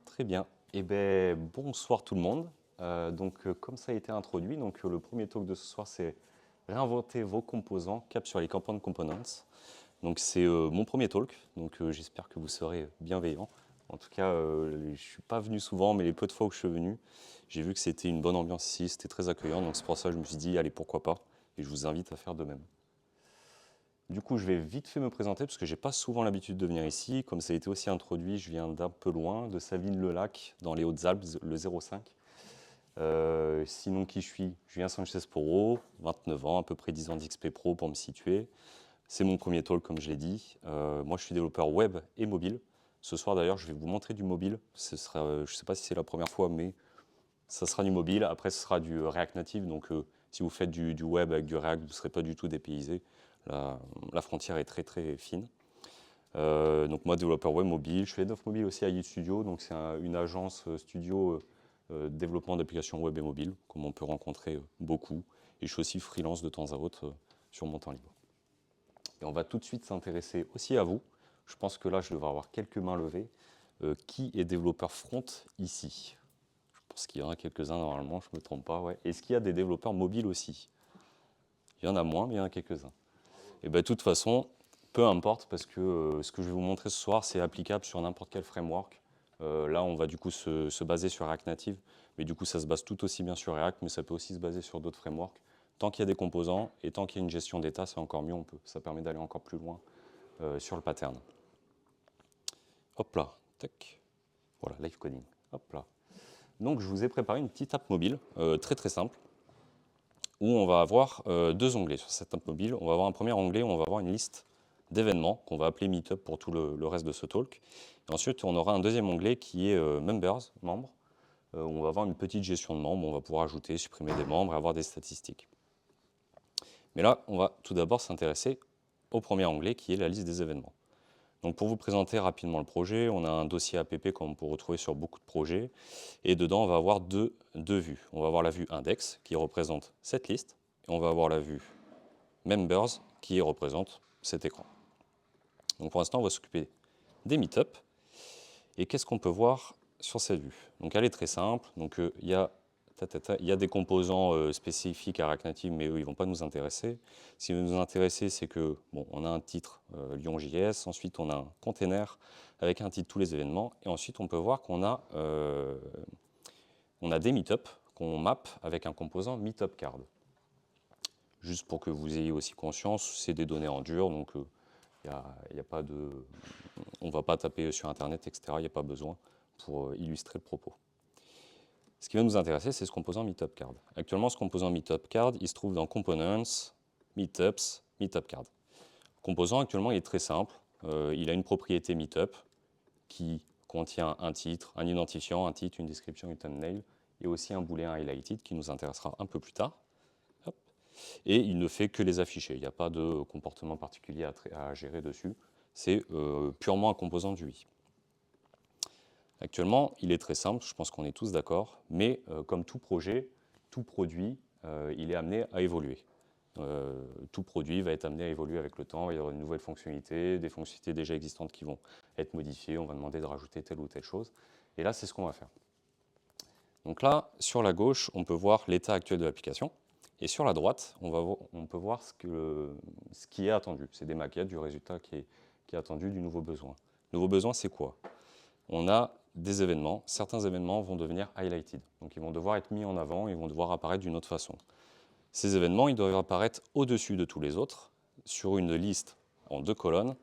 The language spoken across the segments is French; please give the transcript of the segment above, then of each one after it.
Très bien. Eh ben, bonsoir tout le monde. Comme ça a été introduit, le premier talk de ce soir, c'est réinventer vos composants, cap sur les compound components. Donc, c'est mon premier talk, j'espère que vous serez bienveillants. En tout cas, je ne suis pas venu souvent, mais les peu de fois où je suis venu, j'ai vu que c'était une bonne ambiance ici, c'était très accueillant. Donc, c'est pour ça que je me suis dit, allez, pourquoi pas. Et je vous invite à faire de même. Du coup, je vais vite fait me présenter parce que j'ai pas souvent l'habitude de venir ici. Comme ça a été aussi introduit, je viens d'un peu loin, de Savines-le-Lac, dans les Hautes-Alpes, le 05. Sinon, qui je suis? Julien Sanchez-Poro, 29 ans, à peu près 10 ans d'XP Pro pour me situer. C'est mon premier talk, comme je l'ai dit. Moi, je suis développeur web et mobile. Ce soir, d'ailleurs, je vais vous montrer du mobile. Ce sera, je ne sais pas si c'est la première fois, mais ça sera du mobile. Après, ce sera du React Native. Si vous faites du web avec du React, vous ne serez pas du tout dépaysé. La frontière est très, très fine. Moi, développeur web mobile. Je fais Head of Mobile aussi à Yield Studio. Donc, c'est une agence studio développement d'applications web et mobile, comme on peut rencontrer beaucoup. Et je suis aussi freelance de temps à autre sur mon temps libre. Et on va tout de suite s'intéresser aussi à vous. Je pense que là, je devrais avoir quelques mains levées. Qui est développeur front ici? Je pense qu'il y en a quelques-uns normalement, je ne me trompe pas. Ouais. Est-ce qu'il y a des développeurs mobiles aussi? Il y en a moins, mais il y en a quelques-uns. Et bien, de toute façon, peu importe, parce que ce que je vais vous montrer ce soir, c'est applicable sur n'importe quel framework. Là, on va du coup se baser sur React Native, mais du coup, ça se base tout aussi bien sur React, mais ça peut aussi se baser sur d'autres frameworks. Tant qu'il y a des composants et tant qu'il y a une gestion d'état, c'est encore mieux, ça permet d'aller encore plus loin sur le pattern. Hop là, tac. Voilà, live coding. Hop là. Donc, je vous ai préparé une petite app mobile, très très simple, où on va avoir deux onglets sur cette app mobile. On va avoir un premier onglet où on va avoir une liste d'événements qu'on va appeler Meetup pour tout le reste de ce talk. Et ensuite, on aura un deuxième onglet qui est Members, membres, où on va avoir une petite gestion de membres. On va pouvoir ajouter, supprimer des membres et avoir des statistiques. Mais là, on va tout d'abord s'intéresser au premier onglet qui est la liste des événements. Donc pour vous présenter rapidement le projet, on a un dossier app comme on peut retrouver sur beaucoup de projets. Et dedans, on va avoir deux vues. On va avoir la vue index qui représente cette liste. Et on va avoir la vue members qui représente cet écran. Donc pour l'instant, on va s'occuper des meetups. Et qu'est-ce qu'on peut voir sur cette vue? Donc elle est très simple. Donc il y a des composants spécifiques à React Native, mais eux, ils ne vont pas nous intéresser. Ce qui va nous intéresser, c'est que on a un titre Lyon.js, ensuite on a un container avec un titre tous les événements, et ensuite on peut voir qu'on a, des meetups qu'on map avec un composant meetup card. Juste pour que vous ayez aussi conscience, c'est des données en dur, donc y a pas de, on ne va pas taper sur Internet, etc. Il n'y a pas besoin pour illustrer le propos. Ce qui va nous intéresser, c'est ce composant Meetup Card. Actuellement, ce composant Meetup Card, il se trouve dans Components, Meetups, Meetup Card. Le composant, actuellement, il est très simple. Il a une propriété Meetup qui contient un titre, un identifiant, un titre, une description, une thumbnail, et aussi un booléen highlighted qui nous intéressera un peu plus tard. Hop. Et il ne fait que les afficher. Il n'y a pas de comportement particulier à gérer dessus. C'est purement un composant du UI. Actuellement, il est très simple, je pense qu'on est tous d'accord, mais comme tout projet, tout produit, il est amené à évoluer. Tout produit va être amené à évoluer avec le temps, il y aura de nouvelles fonctionnalités, des fonctionnalités déjà existantes qui vont être modifiées, on va demander de rajouter telle ou telle chose. Et là, c'est ce qu'on va faire. Donc là, sur la gauche, on peut voir l'état actuel de l'application. Et sur la droite, on peut voir ce qui est attendu. C'est des maquettes du résultat qui est attendu, du nouveau besoin. Le nouveau besoin, c'est quoi? On a des événements. Certains événements vont devenir highlighted. Donc ils vont devoir être mis en avant, ils vont devoir apparaître d'une autre façon. Ces événements, ils doivent apparaître au-dessus de tous les autres, sur une liste en 2 colonnes,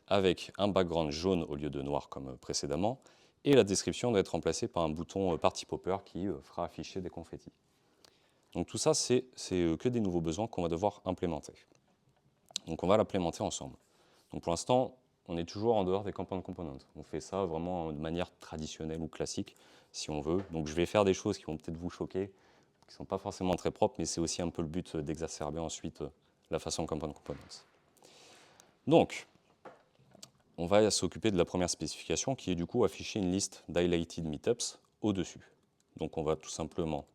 avec un background jaune au lieu de noir comme précédemment, et la description doit être remplacée par un bouton Party Popper qui fera afficher des confettis. Donc tout ça, c'est que des nouveaux besoins qu'on va devoir implémenter. Donc on va l'implémenter ensemble. Donc pour l'instant, on est toujours en dehors des compound components. On fait ça vraiment de manière traditionnelle ou classique, si on veut. Donc je vais faire des choses qui vont peut-être vous choquer, qui ne sont pas forcément très propres, mais c'est aussi un peu le but d'exacerber ensuite la façon compound components. Donc, on va s'occuper de la première spécification, qui est du coup afficher une liste d'highlighted meetups au-dessus. Donc on va tout simplement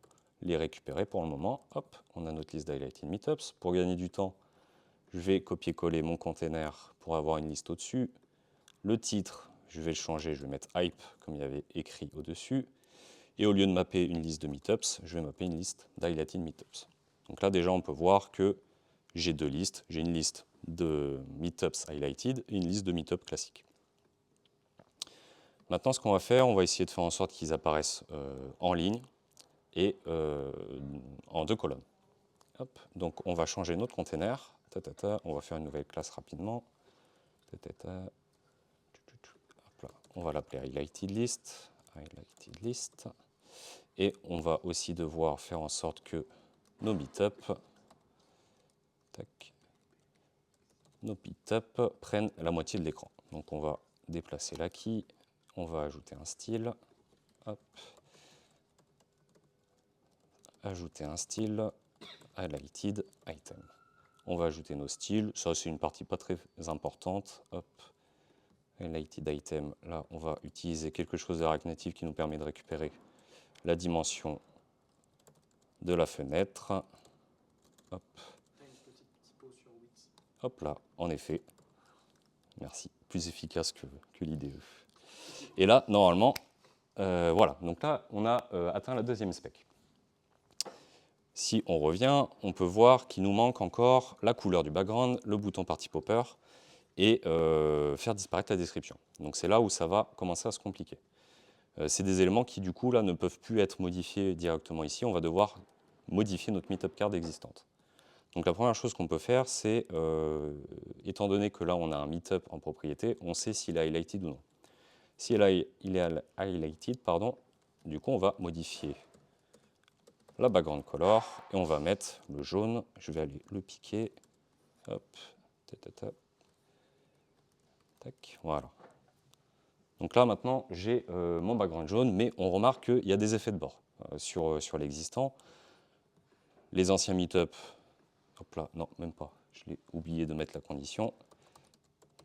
les récupérer pour le moment. Hop, on a notre liste d'highlighted meetups. Pour gagner du temps, je vais copier-coller mon container pour avoir une liste au-dessus. Le titre, je vais le changer, je vais mettre hype comme il y avait écrit au-dessus. Et au lieu de mapper une liste de meetups, je vais mapper une liste d'highlighted meetups. Donc là, déjà, on peut voir que j'ai deux listes. J'ai une liste de meetups highlighted et une liste de meetups classiques. Maintenant, ce qu'on va faire, on va essayer de faire en sorte qu'ils apparaissent en ligne et en deux colonnes. Hop. Donc, on va changer notre container. On va faire une nouvelle classe rapidement. Hop là. On va l'appeler highlighted list. Highlighted list. Et on va aussi devoir faire en sorte que nos meetups prennent la moitié de l'écran. Donc, on va déplacer la key. On va ajouter un style. Hop. Ajouter un style. Highlighted item. On va ajouter nos styles. Ça, c'est une partie pas très importante. Hop. Highlighted item. Là, on va utiliser quelque chose de React Native qui nous permet de récupérer la dimension de la fenêtre. Hop. Hop là, en effet. Merci. Plus efficace que l'IDE. Et là, normalement, voilà. Donc là, on a atteint la deuxième spec. Si on revient, on peut voir qu'il nous manque encore la couleur du background, le bouton Party Popper et faire disparaître la description. Donc c'est là où ça va commencer à se compliquer. C'est des éléments qui, du coup, là, ne peuvent plus être modifiés directement ici. On va devoir modifier notre meetup card existante. Donc la première chose qu'on peut faire, c'est, étant donné que là, on a un meetup en propriété, on sait s'il est highlighted ou non. Si il est highlighted, pardon, du coup, on va modifier la background color et on va mettre le jaune. Je vais aller le piquer. Hop, tac, voilà. Donc là, maintenant, j'ai mon background jaune, mais on remarque qu'il y a des effets de bord sur l'existant. Les anciens meetup, hop là, non, même pas, je l'ai oublié de mettre la condition.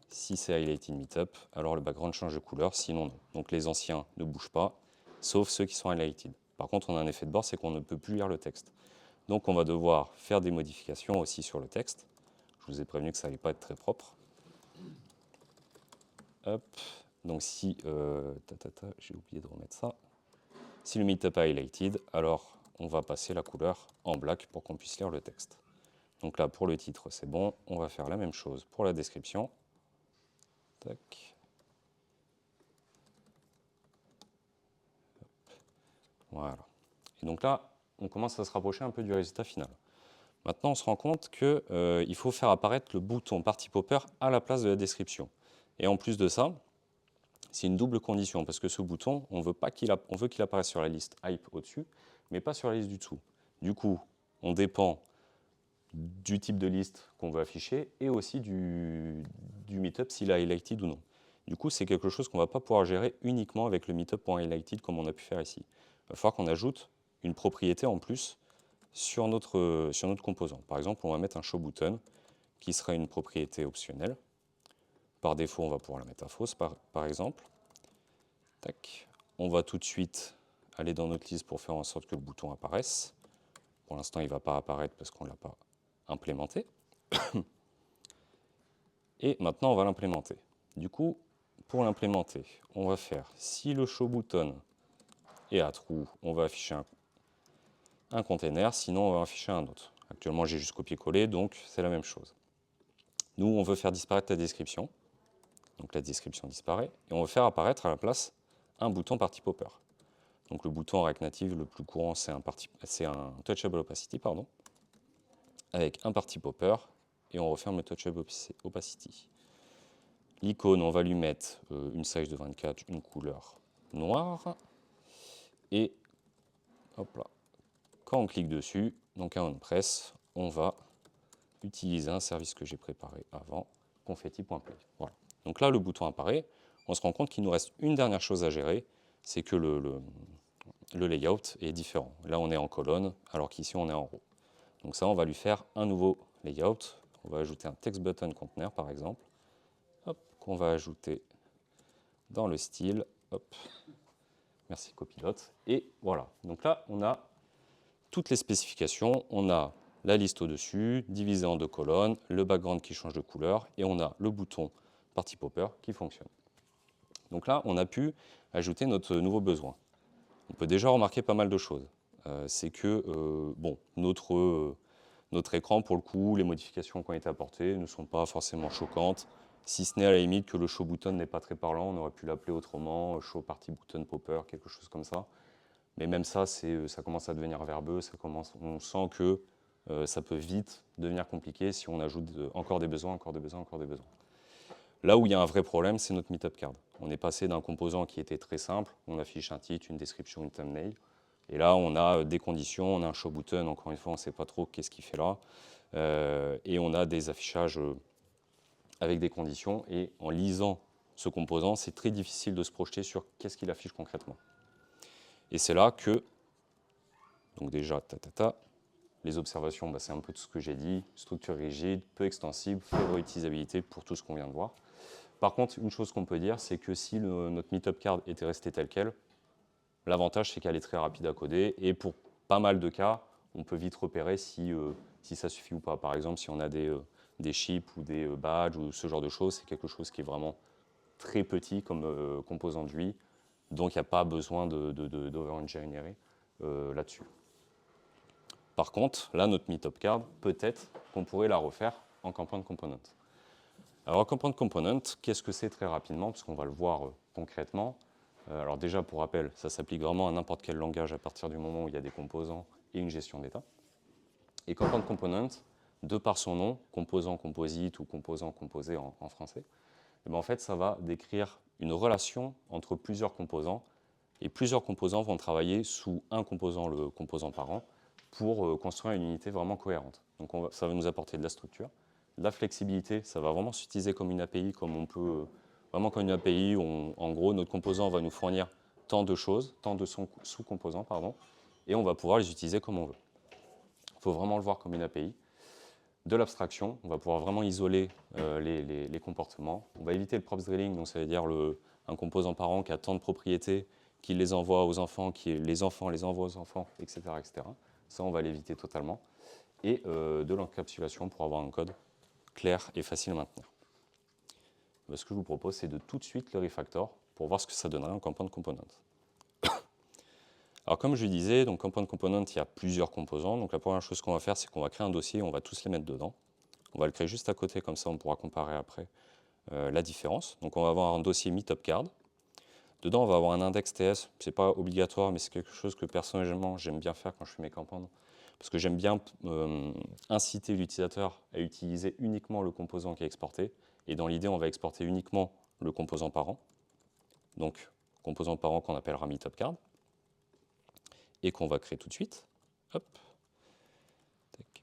Si c'est highlighted meetup, alors le background change de couleur, sinon non. Donc les anciens ne bougent pas, sauf ceux qui sont highlighted. Par contre, on a un effet de bord, c'est qu'on ne peut plus lire le texte. Donc on va devoir faire des modifications aussi sur le texte. Je vous ai prévenu que ça n'allait pas être très propre. Hop. Donc si, j'ai oublié de remettre ça. Si le meetup est highlighted, alors on va passer la couleur en black pour qu'on puisse lire le texte. Donc là, pour le titre, c'est bon. On va faire la même chose pour la description. Tac. Voilà. Et donc là, on commence à se rapprocher un peu du résultat final. Maintenant, on se rend compte qu'il faut faire apparaître le bouton Party Popper à la place de la description. Et en plus de ça, c'est une double condition, parce que ce bouton, on veut qu'il apparaisse sur la liste hype au-dessus, mais pas sur la liste du dessous. Du coup, on dépend du type de liste qu'on veut afficher et aussi du meetup s'il est highlighted ou non. Du coup, c'est quelque chose qu'on ne va pas pouvoir gérer uniquement avec le meetup.highlighted comme on a pu faire ici. Il va falloir qu'on ajoute une propriété en plus sur notre composant. Par exemple, on va mettre un show button qui sera une propriété optionnelle. Par défaut, on va pouvoir la mettre à fausse, par exemple. Tac. On va tout de suite aller dans notre liste pour faire en sorte que le bouton apparaisse. Pour l'instant, il ne va pas apparaître parce qu'on ne l'a pas implémenté. Et maintenant, on va l'implémenter. Du coup, pour l'implémenter, on va faire, si le show button est à true, on va afficher un container, sinon on va afficher un autre. Actuellement, j'ai juste copié-collé, donc c'est la même chose. Nous, on veut faire disparaître la description. Donc la description disparaît. Et on veut faire apparaître à la place un bouton Party Popper. Donc le bouton React Native le plus courant, c'est un Touchable Opacity, pardon, avec un Party Popper, et on referme le Touchable Opacity. L'icône, on va lui mettre une size de 24, une couleur noire, et hop là, quand on clique dessus, donc un onPress, on va utiliser un service que j'ai préparé avant, confetti.play. Voilà. Donc là, le bouton apparaît. On se rend compte qu'il nous reste une dernière chose à gérer, c'est que le layout est différent. Là, on est en colonne, alors qu'ici, on est en row. Donc ça, on va lui faire un nouveau layout. On va ajouter un text button container, par exemple, qu'on va ajouter dans le style. Hop. Merci copilote. Et voilà. Donc là, on a toutes les spécifications. On a la liste au-dessus, divisée en deux colonnes, le background qui change de couleur, et on a le bouton Party Popper qui fonctionne. Donc là, on a pu ajouter notre nouveau besoin. On peut déjà remarquer pas mal de choses. C'est que bon, notre écran, pour le coup, les modifications qui ont été apportées ne sont pas forcément choquantes, si ce n'est à la limite que le show button n'est pas très parlant, on aurait pu l'appeler autrement, show party button popper, quelque chose comme ça. Mais même ça, ça commence à devenir verbeux, on sent que ça peut vite devenir compliqué si on ajoute encore des besoins, encore des besoins, encore des besoins. Là où il y a un vrai problème, c'est notre meetup card. On est passé d'un composant qui était très simple, on affiche un titre, une description, une thumbnail, et là on a des conditions, on a un show button, encore une fois on ne sait pas trop qu'est-ce qu'il fait là, et on a des affichages avec des conditions, et en lisant ce composant, c'est très difficile de se projeter sur qu'est-ce qu'il affiche concrètement. Et c'est là que, donc déjà, les observations, c'est un peu tout ce que j'ai dit, structure rigide, peu extensible, faible utilisabilité pour tout ce qu'on vient de voir. Par contre, une chose qu'on peut dire, c'est que si notre meetup card était resté tel quel, l'avantage c'est qu'elle est très rapide à coder, et pour pas mal de cas, on peut vite repérer si ça suffit ou pas. Par exemple, si on a des chips ou des badges ou ce genre de choses, c'est quelque chose qui est vraiment très petit comme composant de UI, donc il n'y a pas besoin d'over-engineer là-dessus. Par contre, là, notre meetup card, peut-être qu'on pourrait la refaire en component component. Alors, en component component, qu'est-ce que c'est très rapidement, parce qu'on va le voir concrètement. Alors déjà, pour rappel, ça s'applique vraiment à n'importe quel langage à partir du moment où il y a des composants et une gestion d'état. Et component component, de par son nom, composant composite ou composant composé en français, et bien en fait, ça va décrire une relation entre plusieurs composants, et plusieurs composants vont travailler sous un composant, le composant parent, pour construire une unité vraiment cohérente. Donc ça va nous apporter de la structure, de la flexibilité, ça va vraiment s'utiliser comme une API, comme on peut, vraiment comme une API, en gros, notre composant va nous fournir tant de choses, tant de sous-composants, pardon, et on va pouvoir les utiliser comme on veut. Il faut vraiment le voir comme une API. De l'abstraction, on va pouvoir vraiment isoler les comportements. On va éviter le props drilling, donc ça veut dire un composant parent qui a tant de propriétés, qui les envoie aux enfants, qui les enfants les envoient aux enfants, etc. etc. Ça, on va l'éviter totalement. Et de l'encapsulation pour avoir un code clair et facile à maintenir. Ce que je vous propose, c'est de tout de suite le refactor pour voir ce que ça donnerait en component component. Alors comme je disais, donc component component, il y a plusieurs composants. Donc la première chose qu'on va faire, c'est qu'on va créer un dossier, on va tous les mettre dedans. On va le créer juste à côté, comme ça on pourra comparer après la différence. Donc on va avoir un dossier meetup card. Dedans, on va avoir un index TS. Ce n'est pas obligatoire, mais c'est quelque chose que personnellement, j'aime bien faire quand je fais mes campagnes. Parce que j'aime bien inciter l'utilisateur à utiliser uniquement le composant qui est exporté. Et dans l'idée, on va exporter uniquement le composant parent. Donc, composant parent qu'on appellera meetup card. Et qu'on va créer tout de suite. Hop.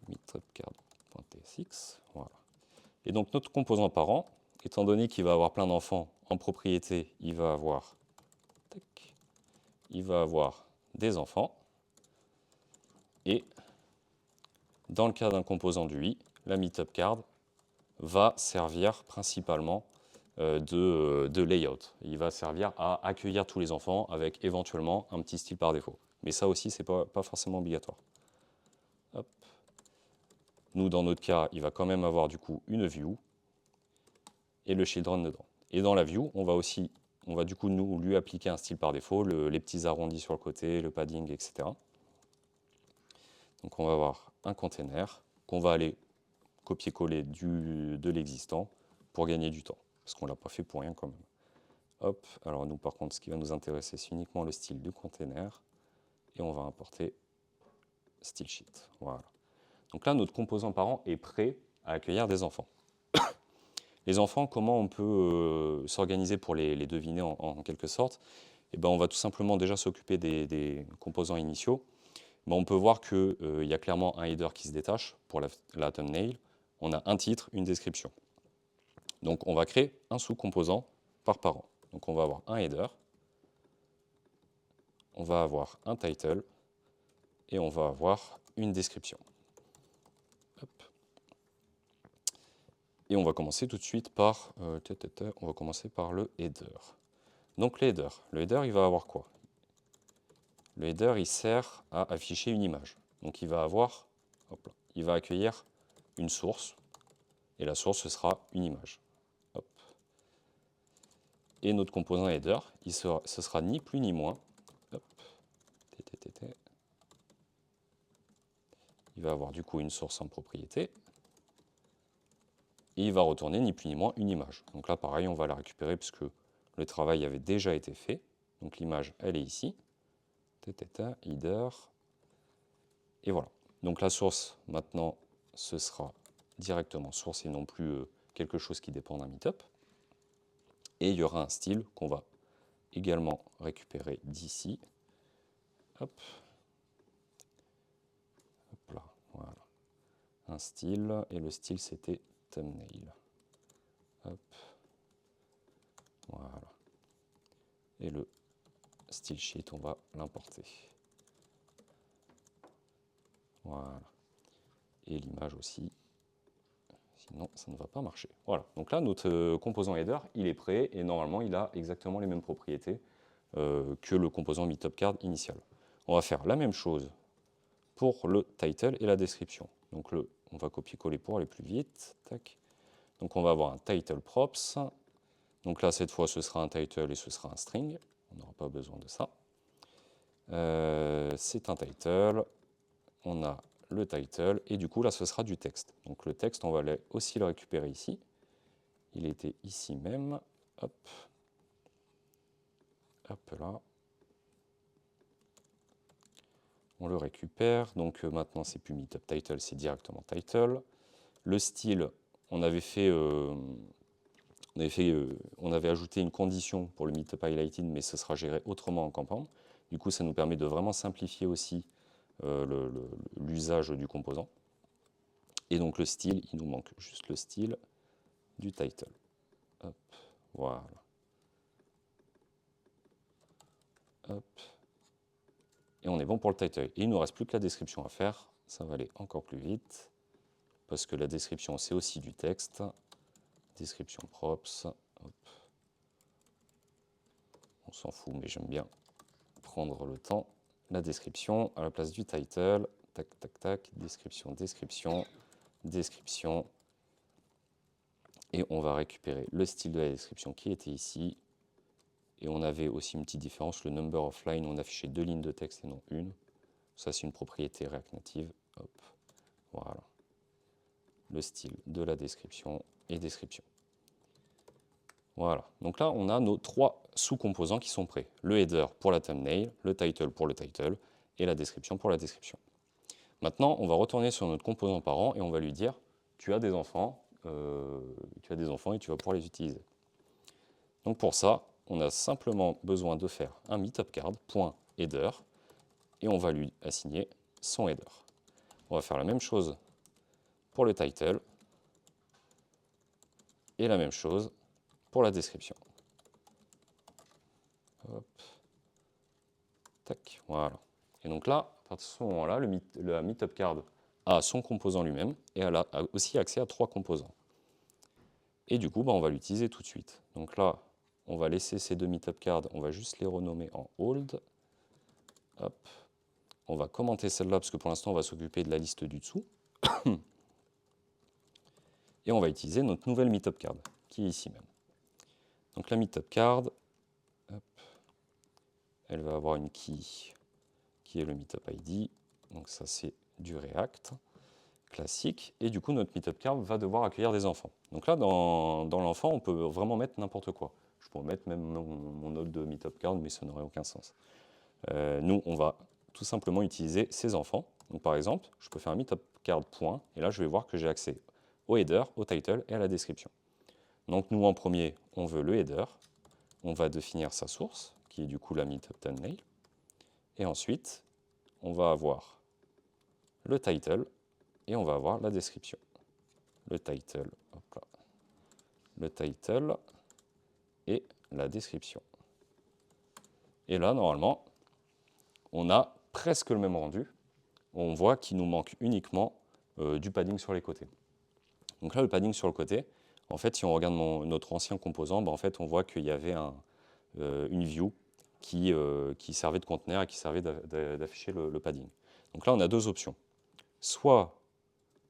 Meetup card.tsx. Voilà. Et donc, notre composant parent, étant donné qu'il va avoir plein d'enfants en propriété, il va avoir des enfants. Et dans le cas d'un composant du i, la meetup card va servir principalement de layout. Il va servir à accueillir tous les enfants avec éventuellement un petit style par défaut. Mais ça aussi, ce n'est pas forcément obligatoire. Hop. Nous, dans notre cas, il va quand même avoir du coup une view et le children dedans. Et dans la view, on va du coup nous lui appliquer un style par défaut, les petits arrondis sur le côté, le padding, etc. Donc on va avoir un container qu'on va aller copier-coller de l'existant pour gagner du temps, parce qu'on ne l'a pas fait pour rien quand même. Hop, alors nous par contre, ce qui va nous intéresser, c'est uniquement le style du container, et on va importer style sheet. Voilà. Donc là, notre composant parent est prêt à accueillir des enfants. Les enfants, comment on peut s'organiser pour les deviner en quelque sorte? Eh ben, on va tout simplement déjà s'occuper des composants initiaux. Ben, on peut voir qu'il y a clairement un header qui se détache pour la thumbnail. On a un titre, une description. Donc on va créer un sous-composant par parent. Donc on va avoir un header, on va avoir un title et on va avoir une description. Hop. Et on va commencer tout de suite par, on va commencer par le header. Donc le header, il va avoir quoi? Le header, il sert à afficher une image. Donc il va avoir, hop là, il va accueillir une source, et la source, ce sera une image. Hop. Et notre composant header, ce sera ni plus ni moins. Hop, il va avoir du coup une source en propriété. Et il va retourner ni plus ni moins une image. Donc là, pareil, on va la récupérer puisque le travail avait déjà été fait. Donc l'image, elle est ici. Header. Et voilà. Donc la source, maintenant, ce sera directement source et non plus quelque chose qui dépend d'un meetup. Et il y aura un style qu'on va également récupérer d'ici. Hop. Hop là, voilà. Un style, et le style c'était thumbnail. Hop. Voilà. Et le style sheet, on va l'importer. Voilà. Et l'image aussi. Sinon, ça ne va pas marcher. Voilà. Donc là, notre composant header, il est prêt et normalement, il a exactement les mêmes propriétés que le composant meetup card initial. On va faire la même chose pour le title et la description. Donc on va copier-coller pour aller plus vite. Tac. Donc on va avoir un title props. Donc là, cette fois, ce sera un title et ce sera un string. On n'aura pas besoin de ça. C'est un title. On a le title, et du coup là ce sera du texte. Donc le texte, on va aussi le récupérer ici. Il était ici même. Hop. Hop là. On le récupère. Donc maintenant c'est plus meetup title, c'est directement title. Le style, on avait ajouté une condition pour le meetup highlighted, mais ce sera géré autrement en Compound. Du coup, ça nous permet de vraiment simplifier aussi l'usage du composant. Et donc le style, il nous manque juste le style du title. Hop, voilà. Hop. Et on est bon pour le title. Et il ne nous reste plus que la description à faire. Ça va aller encore plus vite, parce que la description, c'est aussi du texte. Description props. Hop. On s'en fout, mais j'aime bien prendre le temps. La description à la place du title. Tac, tac, tac. Description, description, description. Et on va récupérer le style de la description qui était ici. Et on avait aussi une petite différence, le number of line, on affichait 2 lignes de texte et non une. Ça, c'est une propriété React Native. Hop, voilà. Le style de la description et description. Voilà. Donc là, on a nos 3 sous-composants qui sont prêts. Le header pour la thumbnail, le title pour le title et la description pour la description. Maintenant, on va retourner sur notre composant parent et on va lui dire tu as des enfants et tu vas pouvoir les utiliser. Donc pour ça, on a simplement besoin de faire un meetupcard.header et on va lui assigner son header. On va faire la même chose pour le title et la même chose pour la description. Hop. Tac, voilà. Et donc là, à partir de ce moment-là, la meetupcard a son composant lui-même et elle a aussi accès à 3 composants. Et du coup, on va l'utiliser tout de suite. Donc là, on va laisser ces 2 meetupcards, on va juste les renommer en hold. Hop. On va commenter celle-là parce que pour l'instant, on va s'occuper de la liste du dessous. Et on va utiliser notre nouvelle meetupcard qui est ici même. Donc la meetupcard, elle va avoir une key qui est le meetup ID. Donc ça, c'est du React classique. Et du coup, notre meetupcard va devoir accueillir des enfants. Donc là, dans l'enfant, on peut vraiment mettre n'importe quoi. Je pourrais mettre même mon node de meetupcard, mais ça n'aurait aucun sens. Nous, on va tout simplement utiliser ces enfants. Donc par exemple, je peux faire un meetupcard point, et là, je vais voir que j'ai accès au header, au title et à la description. Donc nous, en premier, on veut le header. On va définir sa source, qui est du coup la meetup thumbnail. Et ensuite, on va avoir le title et on va avoir la description. Le title, hop là. Le title et la description. Et là, normalement, on a presque le même rendu. On voit qu'il nous manque uniquement du padding sur les côtés. Donc là, le padding sur le côté, en fait, si on regarde notre ancien composant, en fait, on voit qu'il y avait une view qui servait de conteneur et qui servait d'afficher le padding. Donc là, on a 2 options. Soit,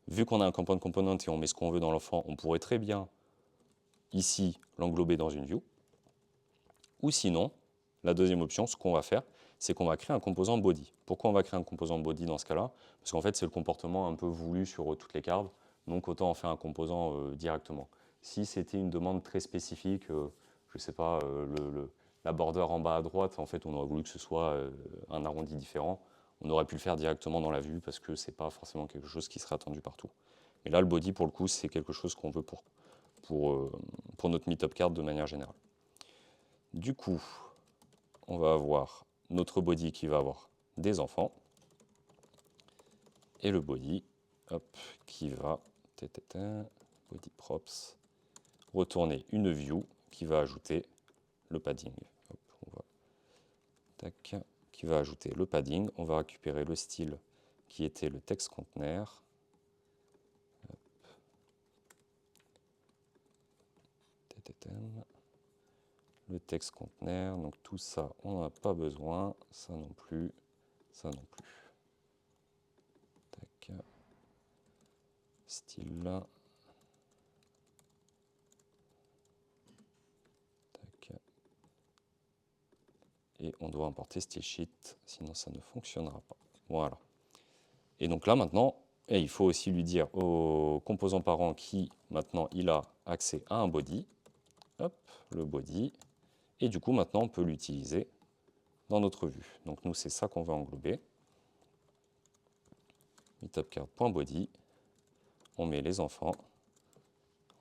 vu qu'on a un component et on met ce qu'on veut dans l'enfant, on pourrait très bien, ici, l'englober dans une view. Ou sinon, la deuxième option, ce qu'on va faire, c'est qu'on va créer un composant body. Pourquoi on va créer un composant body dans ce cas-là? Parce qu'en fait, c'est le comportement un peu voulu sur toutes les cartes, donc autant en faire un composant directement. Si c'était une demande très spécifique, je ne sais pas, la border en bas à droite, en fait, on aurait voulu que ce soit un arrondi différent, on aurait pu le faire directement dans la vue parce que ce n'est pas forcément quelque chose qui serait attendu partout. Mais là, le body, pour le coup, c'est quelque chose qu'on veut pour notre meetup card de manière générale. Du coup, on va avoir notre body qui va avoir des enfants et le body hop, qui va body props retourner une view qui va ajouter le padding. Hop, qui va ajouter le padding. On va récupérer le style qui était le text container. Le text container, donc tout ça, on n'en a pas besoin, ça non plus, ça non plus. Tac. Style là. Tac. Et on doit importer style sheet, sinon ça ne fonctionnera pas. Voilà. Et donc là maintenant, il faut aussi lui dire au composant parent qui maintenant il a accès à un body. Hop, le body. Et du coup maintenant on peut l'utiliser dans notre vue. Donc nous c'est ça qu'on va englober. meetupcard.body. On met les enfants.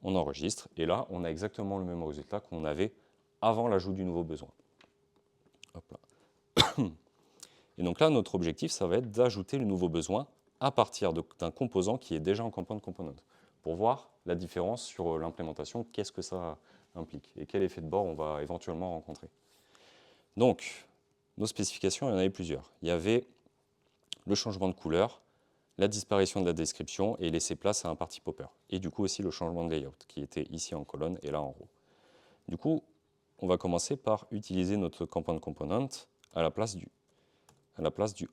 On enregistre. Et là on a exactement le même résultat qu'on avait avant l'ajout du nouveau besoin. Hop là. Et donc là, notre objectif, ça va être d'ajouter le nouveau besoin à partir d'un composant qui est déjà en component component, pour voir la différence sur l'implémentation, qu'est-ce que ça implique et quel effet de bord on va éventuellement rencontrer. Donc, nos spécifications, il y en avait plusieurs. Il y avait le changement de couleur, la disparition de la description et laisser place à un party popper. Et du coup aussi le changement de layout, qui était ici en colonne et là en row. Du coup, on va commencer par utiliser notre component component à la place du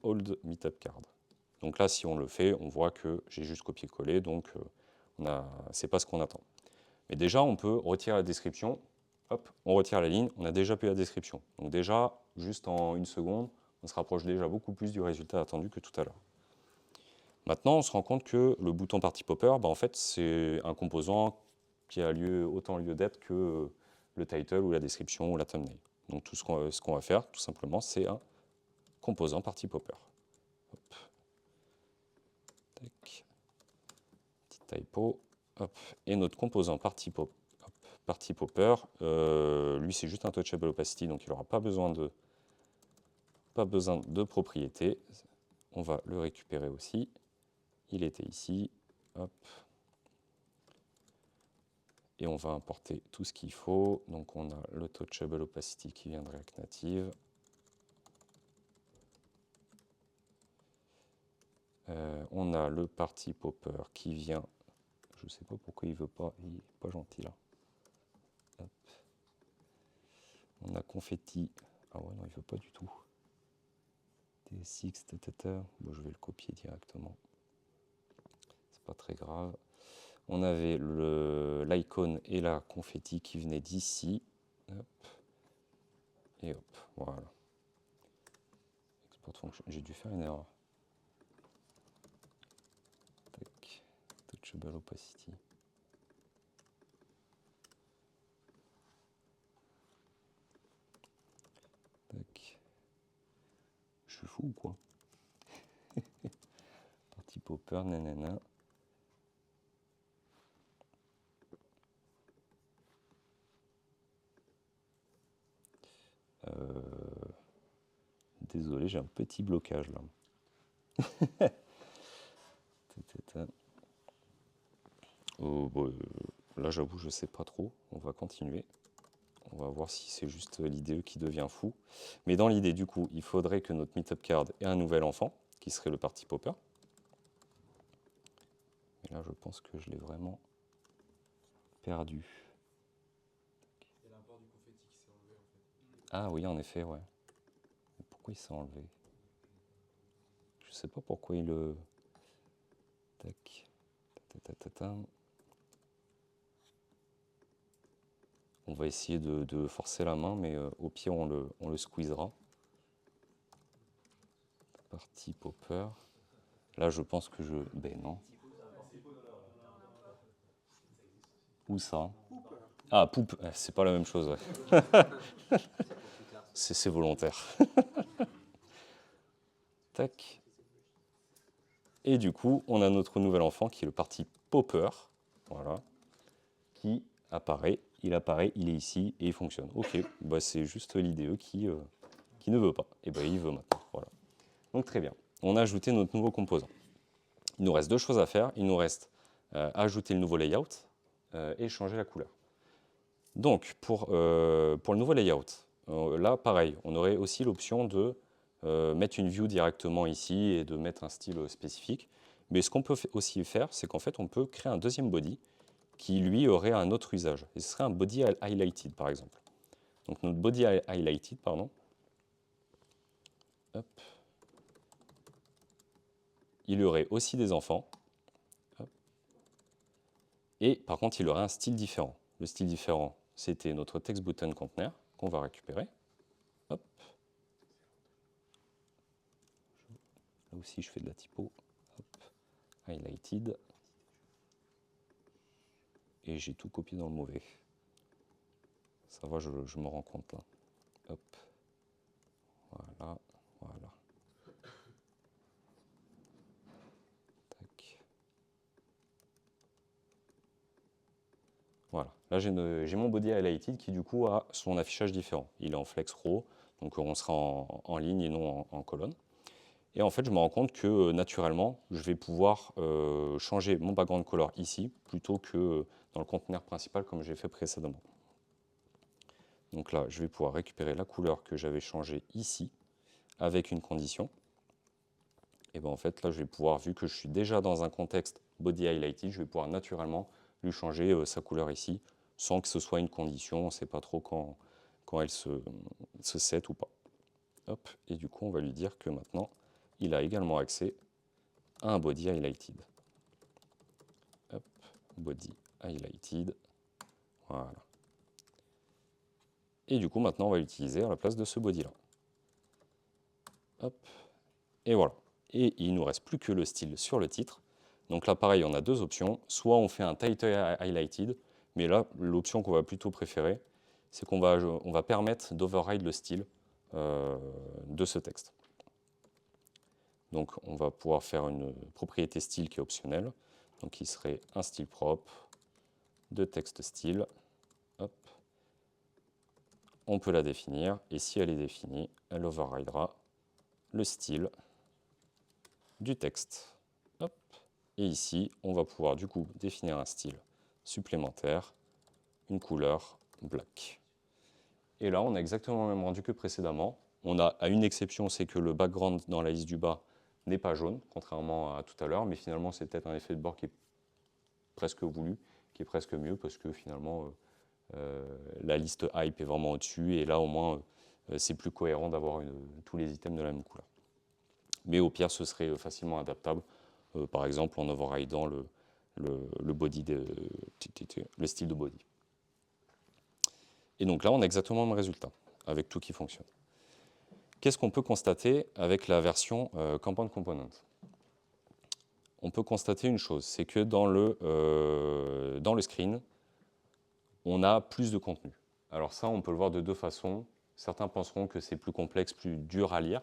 old meetup card. Donc là, si on le fait, on voit que j'ai juste copié-collé, donc c'est pas ce qu'on attend. Mais déjà, on peut retirer la description. Hop, on retire la ligne, on a déjà plus la description. Donc déjà, juste en une seconde, on se rapproche déjà beaucoup plus du résultat attendu que tout à l'heure. Maintenant, on se rend compte que le bouton Party Popper, en fait, c'est un composant qui a autant lieu d'être que le title ou la description ou la thumbnail. Donc tout ce qu'on va faire, tout simplement, c'est un composant Party Popper. Hop. Tac. Petite typo. Hop. Et notre composant Party Popper, lui, c'est juste un touchable opacity, donc il n'aura pas besoin de propriété. On va le récupérer aussi. Il était ici. Hop. Et on va importer tout ce qu'il faut. Donc on a le touchable opacity qui vient de React Native. On a le party popper qui vient. Je ne sais pas pourquoi il veut pas. Il n'est pas gentil là. Hop. On a confetti. Ah ouais, non, il veut pas du tout. TSX, bon, je vais le copier directement. C'est pas très grave. On avait l'icône et la confetti qui venaient d'ici. Hop. Et hop, voilà. Export function. J'ai dû faire une erreur. Tac. Touchable opacity. Tac. Je suis fou ou quoi? Party popper, nanana. Désolé, j'ai un petit blocage là. Oh, bah, là, j'avoue, je sais pas trop. On va continuer. On va voir si c'est juste l'IDE qui devient fou. Mais dans l'idée, du coup, il faudrait que notre meetup card ait un nouvel enfant, qui serait le party popper. Et là, je pense que je l'ai vraiment perdu. Il y a l'import du confetti qui s'est enlevé en fait. Ah oui, en effet, ouais. Mais pourquoi il s'est enlevé? Je sais pas pourquoi il le... Tac. On va essayer de forcer la main, mais au pire, on le squeezera. Partie popper. Là, je pense que je... Ben non. Où ça? Ah, poupe. C'est pas la même chose, ouais. C'est volontaire. Tac. Et du coup, on a notre nouvel enfant qui est le parti popper. Voilà. Qui apparaît. Il apparaît, il est ici et il fonctionne. Ok, bah, c'est juste l'IDE qui ne veut pas. Et ben il veut maintenant. Voilà. Donc très bien. On a ajouté notre nouveau composant. Il nous reste deux choses à faire. Il nous reste ajouter le nouveau layout et changer la couleur. Donc pour le nouveau layout, là pareil, on aurait aussi l'option de mettre une view directement ici et de mettre un style spécifique. Mais ce qu'on peut aussi faire, c'est qu'en fait on peut créer un deuxième body qui lui aurait un autre usage. Et ce serait un body highlighted par exemple. Donc notre body highlighted, pardon. Hop. Il y aurait aussi des enfants. Hop. Et par contre, il aurait un style différent. Le style différent, c'était notre text button container qu'on va récupérer. Hop. Là aussi, je fais de la typo. Hop. Highlighted. Et j'ai tout copié dans le mauvais. Ça va, je me rends compte là. Hop. Voilà. Voilà. Tac. Voilà. Là, j'ai mon body highlighted qui, du coup, a son affichage différent. Il est en flex row, donc on sera en ligne et non en colonne. Et en fait, je me rends compte que naturellement, je vais pouvoir changer mon background color ici, plutôt que dans le conteneur principal comme j'ai fait précédemment. Donc là, je vais pouvoir récupérer la couleur que j'avais changée ici, avec une condition. Et bien en fait, là, je vais pouvoir, vu que je suis déjà dans un contexte body highlighted, je vais pouvoir naturellement lui changer sa couleur ici, sans que ce soit une condition, on ne sait pas trop quand elle se set ou pas. Hop, et du coup, on va lui dire que maintenant, il a également accès à un body highlighted. Hop, body highlighted. Voilà. Et du coup, maintenant, on va l'utiliser à la place de ce body-là. Hop, et voilà. Et il ne nous reste plus que le style sur le titre. Donc là, pareil, on a deux options. Soit on fait un title highlighted, mais là, l'option qu'on va plutôt préférer, c'est qu'on va permettre d'override le style de ce texte. Donc on va pouvoir faire une propriété style qui est optionnelle. Donc qui serait un style propre de texte style. Hop. On peut la définir et si elle est définie, elle overridera le style du texte. Hop. Et ici, on va pouvoir du coup définir un style supplémentaire, une couleur black. Et là, on a exactement le même rendu que précédemment. On a à une exception, c'est que le background dans la liste du bas n'est pas jaune, contrairement à tout à l'heure, mais finalement c'est peut-être un effet de bord qui est presque voulu, qui est presque mieux, parce que finalement la liste hype est vraiment au-dessus, et là au moins c'est plus cohérent d'avoir tous les items de la même couleur. Mais au pire, ce serait facilement adaptable, par exemple en overridant le body le style de body. Et donc là, on a exactement le même résultat, avec tout qui fonctionne. Qu'est-ce qu'on peut constater avec la version Compound Component? On peut constater une chose, c'est que dans le screen, on a plus de contenu. Alors ça, on peut le voir de deux façons. Certains penseront que c'est plus complexe, plus dur à lire.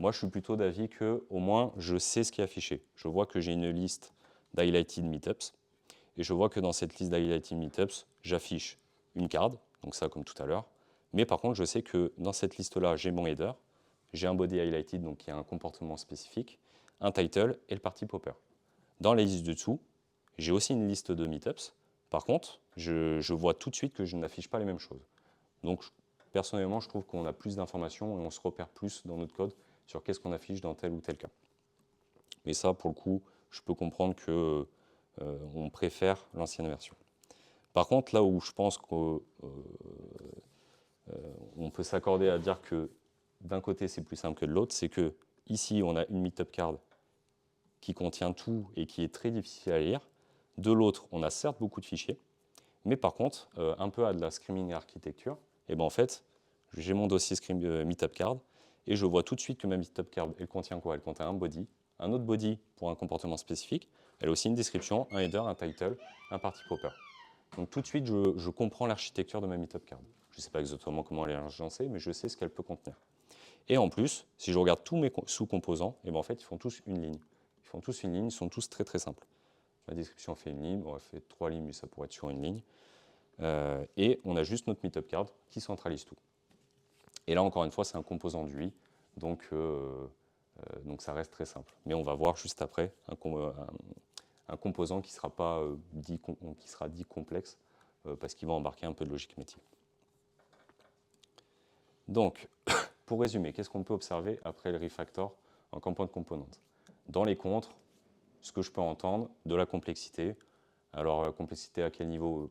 Moi, je suis plutôt d'avis que, au moins, je sais ce qui est affiché. Je vois que j'ai une liste d'highlighted meetups, et je vois que dans cette liste d'highlighted meetups, j'affiche une card, donc ça comme tout à l'heure. Mais par contre, je sais que dans cette liste-là, j'ai mon header, j'ai un body highlighted, donc qui a un comportement spécifique, un title et le party popper. Dans la liste dessous, j'ai aussi une liste de meetups. Par contre, je vois tout de suite que je n'affiche pas les mêmes choses. Donc, personnellement, je trouve qu'on a plus d'informations et on se repère plus dans notre code sur qu'est-ce qu'on affiche dans tel ou tel cas. Mais ça, pour le coup, je peux comprendre qu'on préfère l'ancienne version. Par contre, là où je pense qu'on peut s'accorder à dire que d'un côté c'est plus simple que de l'autre, c'est que ici on a une meetup card qui contient tout et qui est très difficile à lire. De l'autre, on a certes beaucoup de fichiers, Mais par contre, un peu à de la Screaming architecture, et ben en fait, j'ai mon dossier Meetup Card et je vois tout de suite que ma Meetup Card, elle contient quoi? Elle contient un body, un autre body pour un comportement spécifique, elle a aussi une description, un header, un title, un party popper. Donc tout de suite, je comprends l'architecture de ma Meetup Card. Je ne sais pas exactement comment elle est agencée, mais je sais ce qu'elle peut contenir. Et en plus, si je regarde tous mes sous-composants, et ben en fait, ils font tous une ligne. Ils font tous une ligne, ils sont tous très très simples. La description fait une ligne, on a fait 3 lignes, mais ça pourrait être sur une ligne. Et on a juste notre Meetup Card qui centralise tout. Et là, encore une fois, c'est un composant d'UI, donc ça reste très simple. Mais on va voir juste après un composant qui sera, pas, qui sera dit complexe, parce qu'il va embarquer un peu de logique métier. Donc, pour résumer, qu'est-ce qu'on peut observer après le refactor en compound component? Dans les contres, ce que je peux entendre, de la complexité. Alors, la complexité à quel niveau?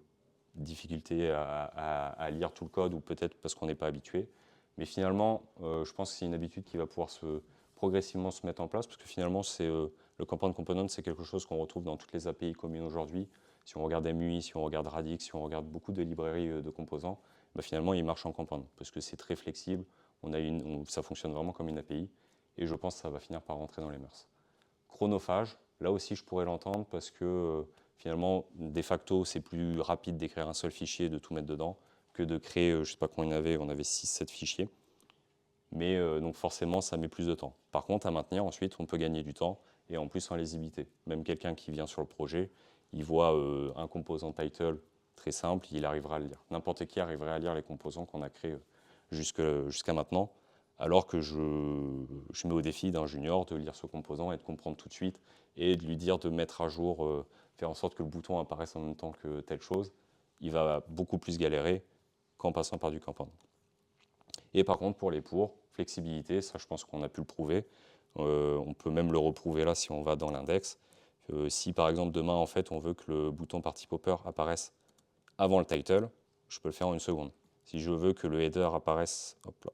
Difficulté à lire tout le code, ou peut-être parce qu'on n'est pas habitué. Mais finalement, je pense que c'est une habitude qui va pouvoir progressivement se mettre en place, parce que finalement, le compound component, c'est quelque chose qu'on retrouve dans toutes les API communes aujourd'hui. Si on regarde MUI, si on regarde Radix, si on regarde beaucoup de librairies de composants, bah finalement, ils marchent en compound, parce que c'est très flexible, ça fonctionne vraiment comme une API, et je pense que ça va finir par rentrer dans les mœurs. Chronophage, là aussi, je pourrais l'entendre, parce que finalement, de facto, c'est plus rapide d'écrire un seul fichier, de tout mettre dedans, que de créer, je ne sais pas combien on avait 6-7 fichiers. Mais donc forcément, ça met plus de temps. Par contre, à maintenir, ensuite, on peut gagner du temps et en plus en lisibilité. Même quelqu'un qui vient sur le projet, il voit un composant title très simple, il arrivera à le lire. N'importe qui arriverait à lire les composants qu'on a créés jusqu'à maintenant, alors que je mets au défi d'un junior de lire ce composant et de comprendre tout de suite et de lui dire de mettre à jour, faire en sorte que le bouton apparaisse en même temps que telle chose. Il va beaucoup plus galérer qu'en passant par du compound. Et par contre, pour les flexibilité, ça je pense qu'on a pu le prouver. On peut même le reprouver là si on va dans l'index. Si par exemple demain, en fait, on veut que le bouton Party Popper apparaisse avant le title, je peux le faire en une seconde. Si je veux que le header apparaisse, hop là,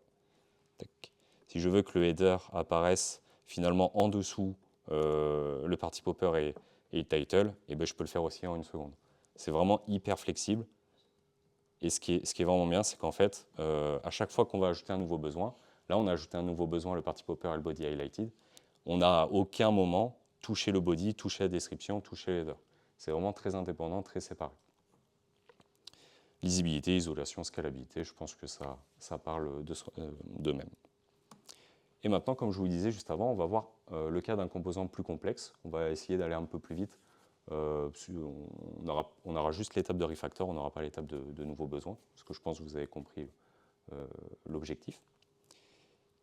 tac. Si je veux que le header apparaisse finalement en dessous le Party Popper et le title, et ben, je peux le faire aussi en une seconde. C'est vraiment hyper flexible. Et ce qui est vraiment bien, c'est qu'en fait, à chaque fois qu'on va ajouter un nouveau besoin, là on a ajouté un nouveau besoin, le party popper et le body highlighted, on n'a à aucun moment touché le body, touché la description, touché l'header. C'est vraiment très indépendant, très séparé. Lisibilité, isolation, scalabilité, je pense que ça parle d'eux-mêmes. Et maintenant, comme je vous le disais juste avant, on va voir le cas d'un composant plus complexe. On va essayer d'aller un peu plus vite. On aura juste l'étape de refactor, on n'aura pas l'étape de nouveaux besoins, parce que je pense que vous avez compris l'objectif.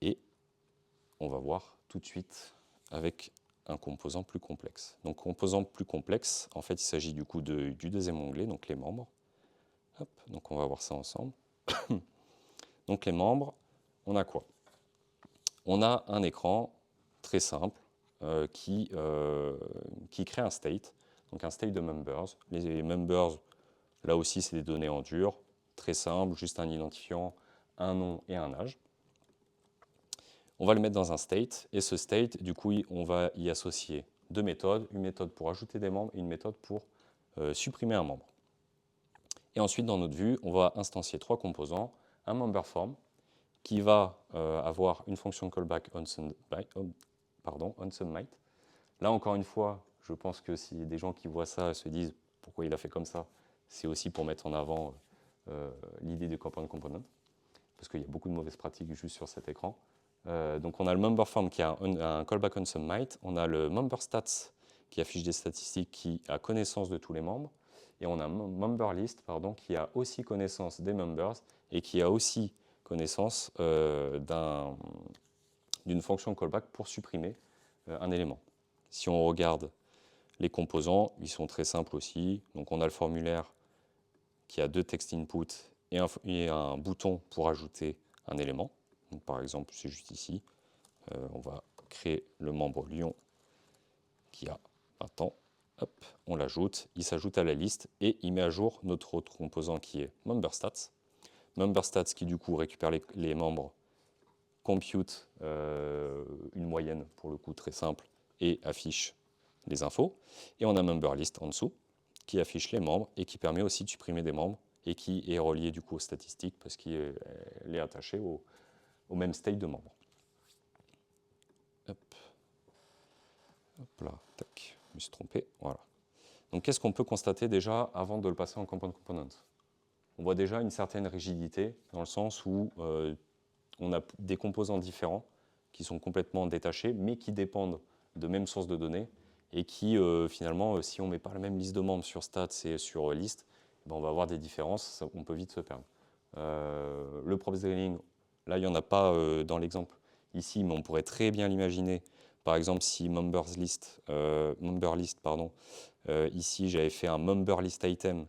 Et on va voir tout de suite avec un composant plus complexe. Donc composant plus complexe, en fait il s'agit du coup du deuxième onglet, donc les membres. Hop, donc on va voir ça ensemble. Donc les membres, on a quoi? On a un écran très simple qui crée un state, donc un state de members. Les members, là aussi, c'est des données en dur, très simple, juste un identifiant, un nom et un âge. On va le mettre dans un state, et ce state, du coup, on va y associer deux méthodes, une méthode pour ajouter des membres et une méthode pour supprimer un membre. Et ensuite, dans notre vue, on va instancier trois composants, un member form, qui va avoir une fonction callback onSubmit. Là, encore une fois, je pense que si des gens qui voient ça se disent pourquoi il a fait comme ça, c'est aussi pour mettre en avant l'idée du compound component, parce qu'il y a beaucoup de mauvaises pratiques juste sur cet écran. Donc on a le member form qui a un callback onSubmit, on a le member stats qui affiche des statistiques qui a connaissance de tous les membres, et on a un member list qui a aussi connaissance des members et qui a aussi connaissance d'une fonction callback pour supprimer un élément. Si on regarde les composants, ils sont très simples aussi. Donc on a le formulaire qui a deux text input et un bouton pour ajouter un élément. Donc, par exemple, c'est juste ici. On va créer le membre Lyon qui a 20 ans. Hop, on l'ajoute, il s'ajoute à la liste et il met à jour notre autre composant qui est memberstats. Memberstats qui du coup récupère les membres, compute une moyenne pour le coup très simple et affiche les infos. Et on a memberlist en dessous qui affiche les membres et qui permet aussi de supprimer des membres et qui est relié du coup aux statistiques parce qu'elle est attachée au même state de membre. Hop. Hop là, tac, je me suis trompé, voilà. Donc qu'est-ce qu'on peut constater déjà avant de le passer en compound component? On voit déjà une certaine rigidité dans le sens où on a des composants différents qui sont complètement détachés mais qui dépendent de même source de données et qui finalement, si on ne met pas la même liste de membres sur stats et sur liste, ben, on va avoir des différences, on peut vite se perdre. Le props drilling, là il n'y en a pas dans l'exemple ici, mais on pourrait très bien l'imaginer. Par exemple, si member list, pardon, ici j'avais fait un member list item,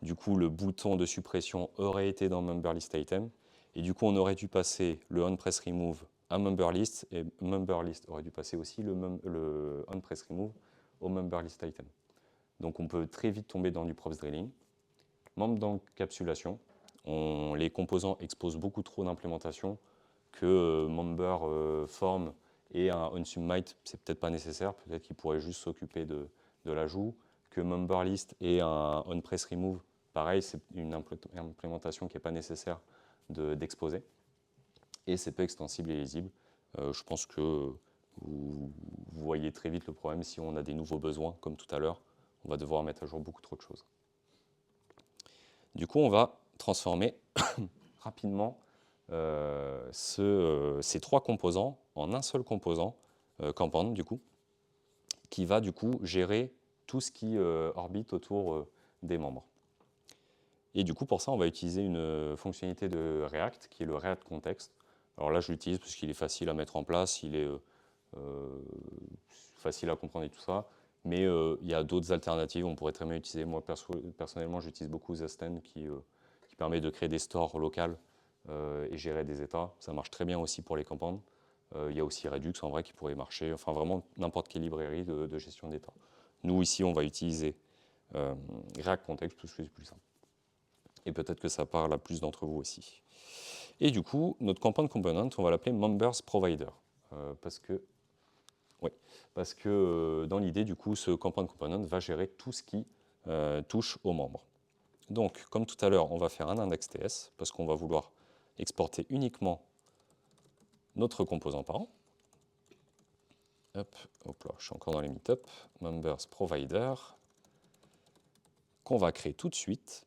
du coup le bouton de suppression aurait été dans member list item, et du coup on aurait dû passer le onPress remove à member list, et member list aurait dû passer aussi le onPress remove au member list item. Donc on peut très vite tomber dans du props drilling. Membre d'encapsulation, les composants exposent beaucoup trop d'implémentation que member form et un unsubmite, c'est peut-être pas nécessaire, peut-être qu'il pourrait juste s'occuper de l'ajout, que member list et un onPress remove, pareil, c'est une implémentation qui n'est pas nécessaire d'exposer. Et c'est peu extensible et lisible. Je pense que vous voyez très vite le problème si on a des nouveaux besoins, comme tout à l'heure, on va devoir mettre à jour beaucoup trop de choses. Du coup, on va transformer rapidement ces trois composants en un seul composant, compound, du coup, qui va du coup gérer tout ce qui orbite autour des membres. Et du coup, pour ça, on va utiliser une fonctionnalité de React, qui est le React Context. Alors là, je l'utilise parce qu'il est facile à mettre en place, il est facile à comprendre et tout ça. Mais il y a d'autres alternatives, on pourrait très bien utiliser. Moi, personnellement, j'utilise beaucoup Zasten qui permet de créer des stores locales et gérer des états. Ça marche très bien aussi pour les compounds. Il y a aussi Redux en vrai qui pourrait marcher, enfin vraiment n'importe quelle librairie de gestion d'état. Nous, ici, on va utiliser React Context parce que c'est plus simple. Et peut-être que ça parle à plus d'entre vous aussi. Et du coup, notre compound component, on va l'appeler members provider. Parce que dans l'idée, du coup, ce compound component va gérer tout ce qui touche aux membres. Donc, comme tout à l'heure, on va faire un index.ts parce qu'on va vouloir exporter uniquement notre composant parent. Hop, hop là, je suis encore dans les meetup. Members provider, qu'on va créer tout de suite.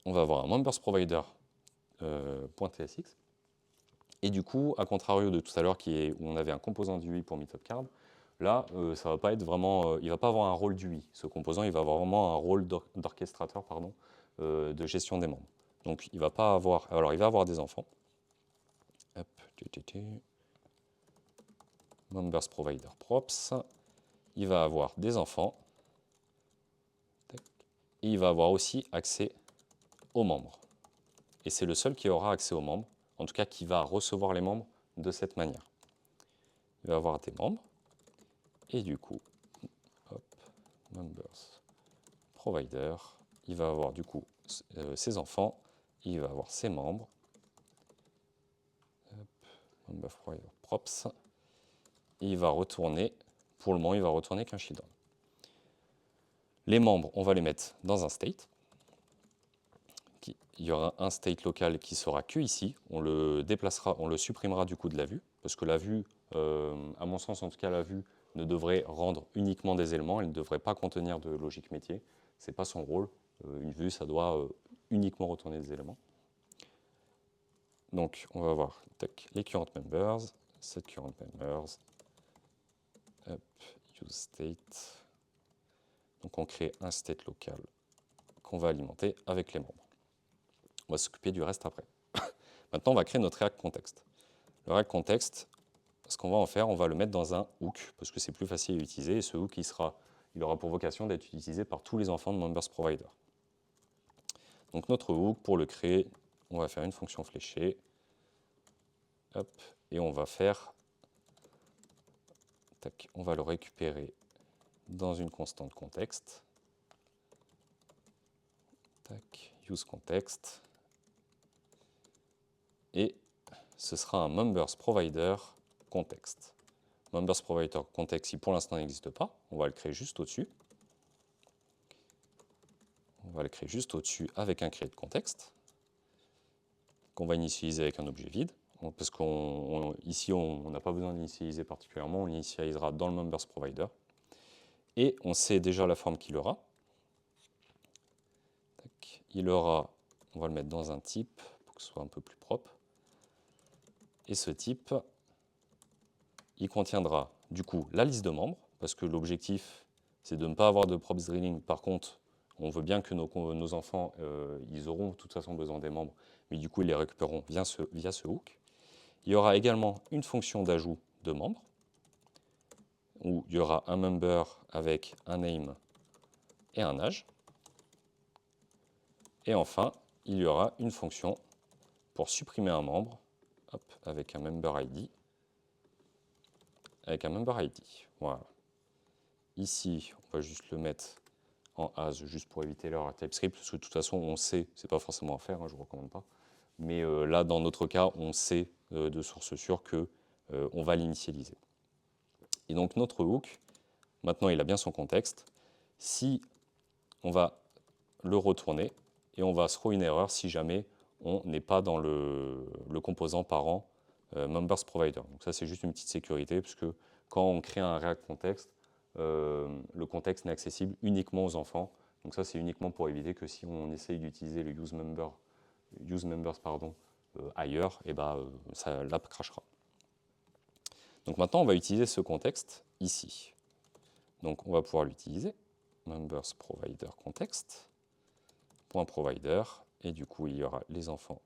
On va avoir un members provider .tsx. Et du coup, à contrario de tout à l'heure où on avait un composant d'UI pour meetup card, là, ça va pas être vraiment, il va pas avoir un rôle d'UI. Ce composant, il va avoir vraiment un rôle d'orchestrateur, de gestion des membres. Donc, il va pas avoir, alors il va avoir des enfants. Hop, members provider props. Il va avoir des enfants. Et il va avoir aussi accès aux membres. Et c'est le seul qui aura accès aux membres, en tout cas qui va recevoir les membres de cette manière. Il va avoir des membres. Et du coup, hop, members provider, il va avoir du coup ses enfants, il va avoir ses membres, hop, members provider props, et il va retourner, pour le moment, il va retourner qu'un children. Les membres, on va les mettre dans un state. Il y aura un state local qui sera que ici. On le déplacera, on le supprimera du coup de la vue, parce que la vue, à mon sens en tout cas, la vue ne devrait rendre uniquement des éléments, elle ne devrait pas contenir de logique métier. Ce n'est pas son rôle. Une vue, ça doit uniquement retourner des éléments. Donc, on va avoir les current members, set current members, hop, use state. Donc, on crée un state local qu'on va alimenter avec les membres. On va s'occuper du reste après. Maintenant, on va créer notre React Context. Le React Context, ce qu'on va en faire, on va le mettre dans un hook, parce que c'est plus facile à utiliser, et ce hook, il aura pour vocation d'être utilisé par tous les enfants de Members Provider. Donc notre hook, pour le créer, on va faire une fonction fléchée, hop, et on va faire, tac, on va le récupérer dans une constante contexte, tac, use context, et ce sera un members provider context. members provider context, si pour l'instant n'existe pas, on va le créer juste au-dessus. On va le créer juste au-dessus avec un create context qu'on va initialiser avec un objet vide. Parce qu'ici, on n'a pas besoin d'initialiser particulièrement, on initialisera dans le members provider. Et on sait déjà la forme qu'il aura. Il aura, on va le mettre dans un type pour que ce soit un peu plus propre. Et ce type, il contiendra du coup la liste de membres, parce que l'objectif, c'est de ne pas avoir de props drilling. Par contre, on veut bien que nos enfants, ils auront de toute façon besoin des membres, mais du coup, ils les récupéreront via ce hook. Il y aura également une fonction d'ajout de membres, où il y aura un member avec un name et un âge. Et enfin, il y aura une fonction pour supprimer un membre, hop, avec un member ID. Voilà. Ici, on va juste le mettre en as, juste pour éviter l'erreur à TypeScript, parce que de toute façon, on sait, c'est pas forcément à faire, hein, je ne vous recommande pas. Mais là, dans notre cas, on sait de source sûre que on va l'initialiser. Et donc notre hook, maintenant il a bien son contexte. Si on va le retourner, et on va throw une erreur si jamais on n'est pas dans le composant parent members provider. Donc ça, c'est juste une petite sécurité, puisque quand on crée un React context, le contexte n'est accessible uniquement aux enfants. Donc ça, c'est uniquement pour éviter que si on essaye d'utiliser le useMembers ailleurs, et ça l'app crashera. Donc maintenant, on va utiliser ce contexte ici. Donc on va pouvoir l'utiliser, members provider context, .provider, et du coup, il y aura les enfants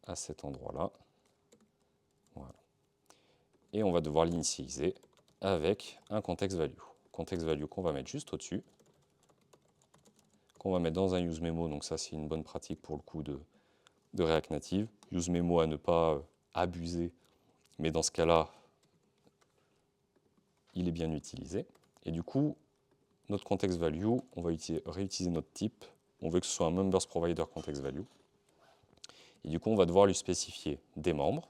à cet endroit-là. Voilà. Et on va devoir l'initialiser avec un context value. Context value qu'on va mettre juste au-dessus, qu'on va mettre dans un useMemo. Donc ça, c'est une bonne pratique pour le coup de React Native. useMemo à ne pas abuser, mais dans ce cas-là, il est bien utilisé. Et du coup, notre context value, on va réutiliser notre type. On veut que ce soit un members provider context value. Et du coup, on va devoir lui spécifier des membres.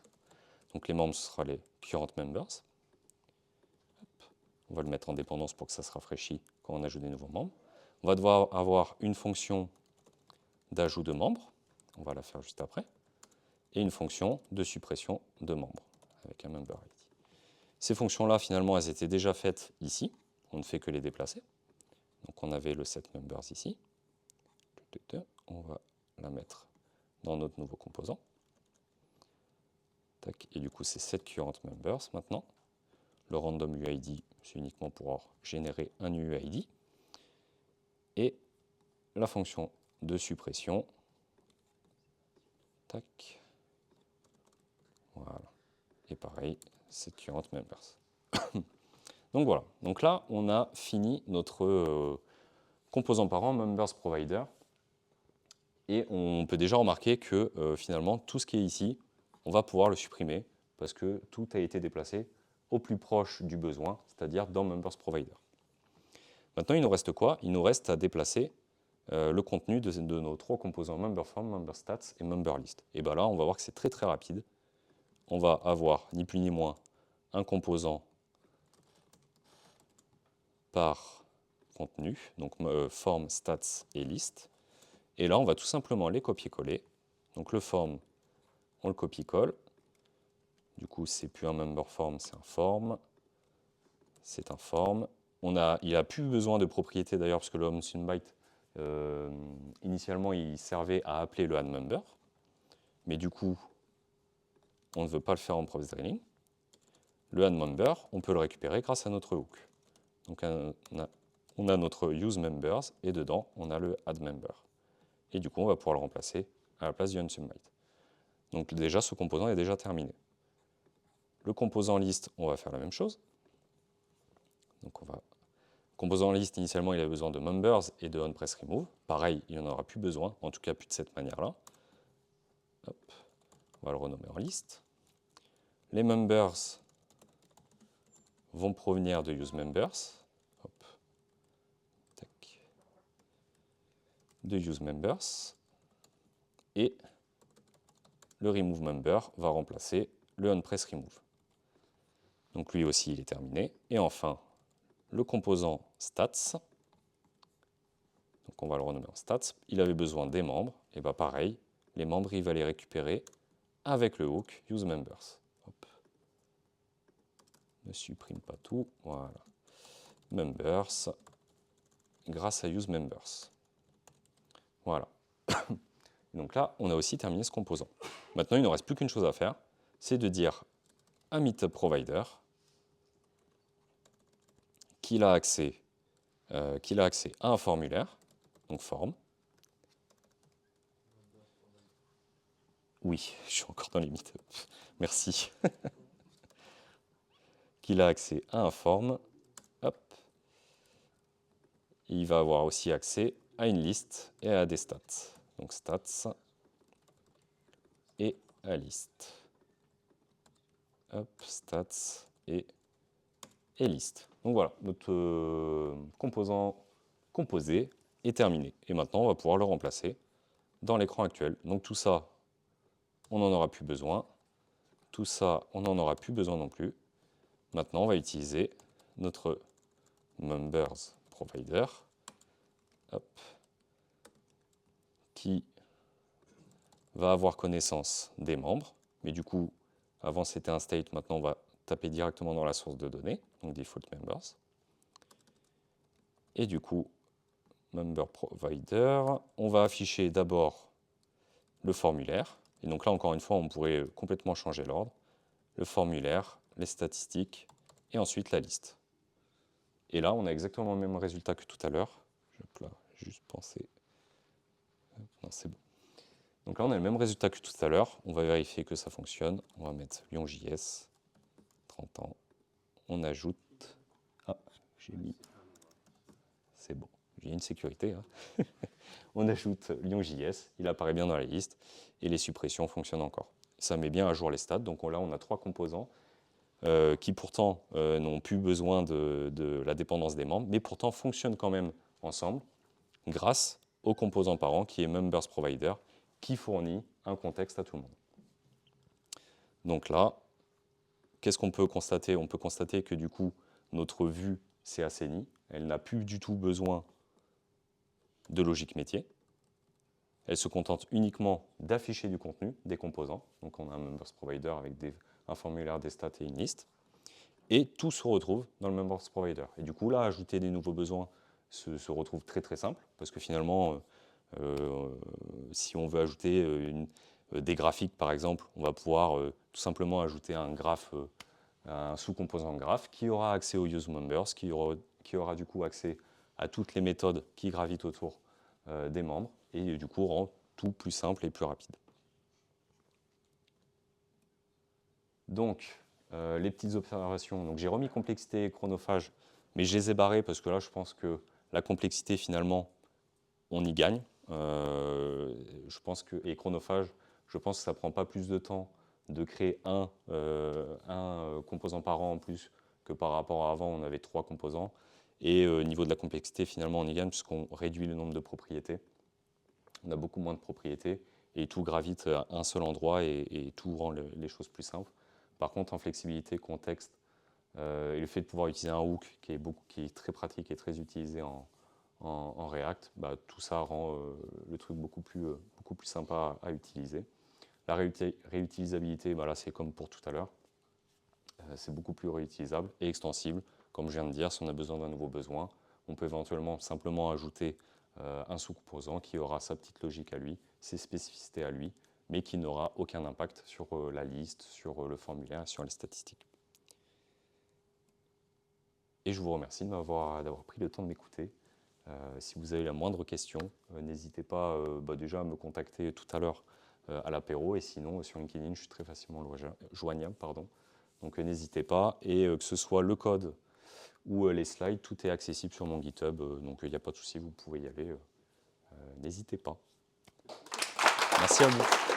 Donc les membres, ce sera les current members. On va le mettre en dépendance pour que ça se rafraîchisse quand on ajoute des nouveaux membres. On va devoir avoir une fonction d'ajout de membres. On va la faire juste après. Et une fonction de suppression de membres avec un member ID. Ces fonctions-là, finalement, elles étaient déjà faites ici. On ne fait que les déplacer. Donc on avait le set members ici. On va la mettre dans notre nouveau composant. Tac. Et du coup, c'est set current members maintenant. Le random UID, c'est uniquement pour générer un UID. Et la fonction de suppression. Tac. Voilà. Et pareil, set current members. Donc voilà. Donc là, on a fini notre composant parent members provider. Et on peut déjà remarquer que finalement, tout ce qui est ici, on va pouvoir le supprimer parce que tout a été déplacé au plus proche du besoin, c'est-à-dire dans members provider. Maintenant, il nous reste quoi? Il nous reste à déplacer le contenu de nos trois composants memberForm, memberstats et memberList. Et bien là, on va voir que c'est très très rapide. On va avoir ni plus ni moins un composant par contenu, donc form, stats et list. Et là, on va tout simplement les copier-coller. Donc le form, on le copie-colle. Du coup, c'est plus un memberForm, c'est un form. C'est un form. Il n'a plus besoin de propriété d'ailleurs, parce que le onSynByte, initialement, il servait à appeler le addMember. Mais du coup, on ne veut pas le faire en props drilling. Le addMember, on peut le récupérer grâce à notre hook. Donc on a notre useMembers et dedans, on a le addMember. Et du coup, on va pouvoir le remplacer à la place du onSynByte. Donc déjà, ce composant est déjà terminé. Le composant list, on va faire la même chose. Donc composant list, initialement, il avait besoin de members et de onPressRemove. Pareil, il n'y en aura plus besoin, en tout cas plus de cette manière-là. On va le renommer en list. Les members vont provenir de useMembers. De useMembers. Et le removeMember va remplacer le onPressRemove. Donc lui aussi, il est terminé. Et enfin, le composant stats. Donc on va le renommer en stats. Il avait besoin des membres. Et bien pareil, les membres, il va les récupérer avec le hook useMembers. Hop. Ne supprime pas tout. Voilà. Members, grâce à useMembers. Voilà. Donc là, on a aussi terminé ce composant. Maintenant, il ne reste plus qu'une chose à faire, c'est de dire à Meetup Provider qu'il a accès à un formulaire, donc form. Oui, je suis encore dans les Meetup. Merci. Qu'il a accès à un form. Hop. Il va avoir aussi accès à une liste et à des stats. Donc stats et à liste. Hop, stats et liste. Donc voilà, notre composant composé est terminé. Et maintenant, on va pouvoir le remplacer dans l'écran actuel. Donc tout ça, on n'en aura plus besoin. Tout ça, on n'en aura plus besoin non plus. Maintenant, on va utiliser notre Members Provider, hop, qui va avoir connaissance des membres. Mais du coup, avant c'était un state, maintenant on va taper directement dans la source de données, donc default members. Et du coup, member provider, on va afficher d'abord le formulaire. Et donc là, encore une fois, on pourrait complètement changer l'ordre. Le formulaire, les statistiques, et ensuite la liste. Et là, on a exactement le même résultat que tout à l'heure. Je vais juste penser. Non, c'est bon. Donc là, on a le même résultat que tout à l'heure. On va vérifier que ça fonctionne. On va mettre Lyon.js, 30 ans. On ajoute. Ah, j'ai mis. C'est bon, j'ai une sécurité. Hein. On ajoute Lyon.js, il apparaît bien dans la liste. Et les suppressions fonctionnent encore. Ça met bien à jour les stats. Donc là, on a 3 composants qui pourtant n'ont plus besoin de la dépendance des membres, mais pourtant fonctionnent quand même ensemble grâce au composant parent qui est Members Provider, qui fournit un contexte à tout le monde. Donc là, qu'est-ce qu'on peut constater? On peut constater que du coup, notre vue s'est assainie. Elle n'a plus du tout besoin de logique métier. Elle se contente uniquement d'afficher du contenu, des composants. Donc on a un Members Provider avec un formulaire, des stats et une liste. Et tout se retrouve dans le Members Provider. Et du coup, là, ajouter des nouveaux besoins se retrouve très très simple, parce que finalement, si on veut ajouter des graphiques, par exemple, on va pouvoir tout simplement ajouter un graphe, un sous-composant de graphe qui aura accès aux useMembers, qui aura du coup accès à toutes les méthodes qui gravitent autour des membres, et du coup rend tout plus simple et plus rapide. Donc, les petites observations. Donc, j'ai remis complexité et chronophage, mais je les ai barrés parce que là, je pense que la complexité, finalement, on y gagne. Je pense que, et chronophage, je pense que ça ne prend pas plus de temps de créer un composant par an en plus que par rapport à avant, on avait 3 composants. Et au niveau de la complexité, finalement, on y gagne puisqu'on réduit le nombre de propriétés. On a beaucoup moins de propriétés et tout gravite à un seul endroit et tout rend les choses plus simples. Par contre, en flexibilité, contexte, et le fait de pouvoir utiliser un hook qui est très pratique et très utilisé en React, bah, tout ça rend le truc beaucoup plus sympa à utiliser. La réutilisabilité, bah là, c'est comme pour tout à l'heure. C'est beaucoup plus réutilisable et extensible. Comme je viens de dire, si on a besoin d'un nouveau besoin, on peut éventuellement simplement ajouter un sous-composant qui aura sa petite logique à lui, ses spécificités à lui, mais qui n'aura aucun impact sur la liste, sur le formulaire, sur les statistiques. Et je vous remercie d'avoir pris le temps de m'écouter. Si vous avez la moindre question, n'hésitez pas déjà à me contacter tout à l'heure à l'apéro, et sinon sur LinkedIn, je suis très facilement joignable. Donc n'hésitez pas, et que ce soit le code ou les slides, tout est accessible sur mon GitHub, donc il n'y a pas de souci, vous pouvez y aller, n'hésitez pas. Merci à vous.